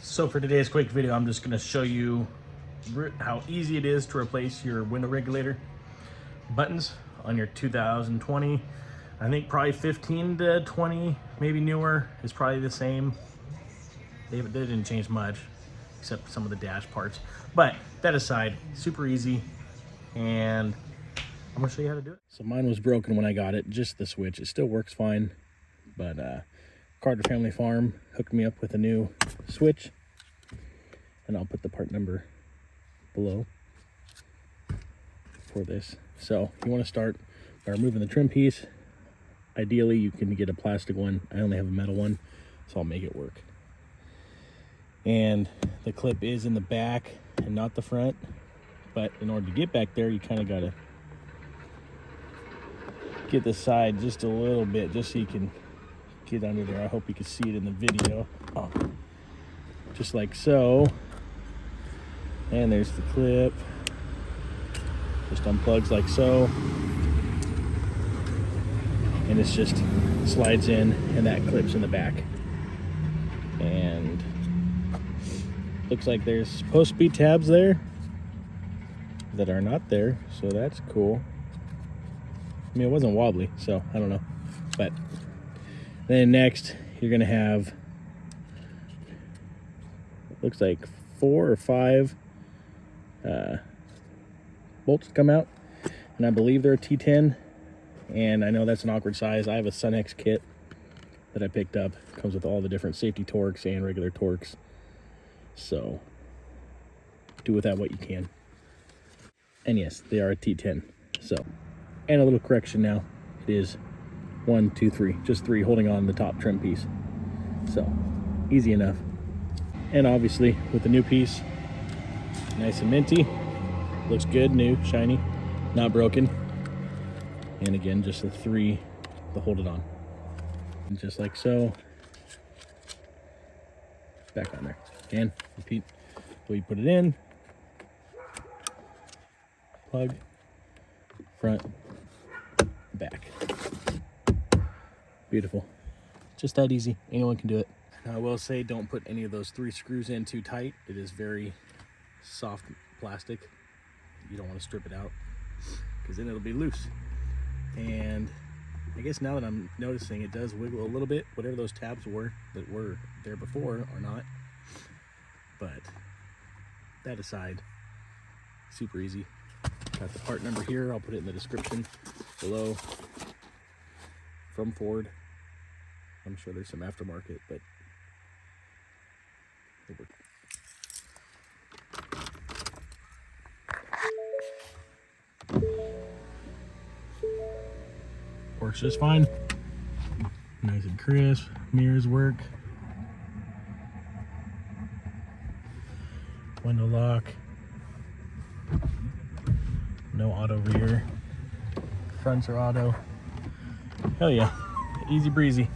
So for today's quick video, I'm just going to show you how easy it is to replace your window regulator buttons on your 2020. I think probably 15 to 20, maybe newer, is probably the same. They didn't change much except some of the dash parts. But that aside, super easy, and I'm going to show you how to do it. So mine was broken when I got it, just the switch. It still works fine, but Carter Family Farm hooked me up with a new switch, and I'll put the part number below for this. So you want to start by removing the trim piece. Ideally you can get a plastic one. I only have a metal one, so I'll make it work. And the clip is in the back and not the front, but in order to get back there, you kind of got to get the side just a little bit, just so you can get under there. I hope you can see it in the video. Oh, just like so. And there's the clip. Just unplugs like so. And it's just slides in, and that clips in the back. And looks like there's supposed to be tabs there that are not there, so that's cool. I mean, it wasn't wobbly, so I don't know. But then next, you're gonna have, looks like 4 or 5 bolts come out, and I believe they're a T10, and I know that's an awkward size. I have a Sun-X kit that I picked up. It comes with all the different safety torques and regular torques, so do with that what you can. And yes, they are a T10. So, and a little correction now, it is 1, 2, 3, just 3 holding on the top trim piece. So easy enough. And obviously with the new piece, nice and minty, looks good, new, shiny, not broken. And again, just the 3 to hold it on. And just like so, back on there. Again, repeat the way you put it in. Plug, front, back. Beautiful. Just that easy. Anyone can do it. Now I will say, don't put any of those 3 screws in too tight. It is very soft plastic. You don't want to strip it out, because then it'll be loose. And I guess now that I'm noticing, it does wiggle a little bit, whatever those tabs were that were there before or not. But that aside, super easy. Got the part number here. I'll put it in the description below. From Ford. I'm sure there's some aftermarket, but it works. Works just fine. Nice and crisp. Mirrors work. Window lock. No auto rear. Fronts are auto. Hell yeah. Easy breezy.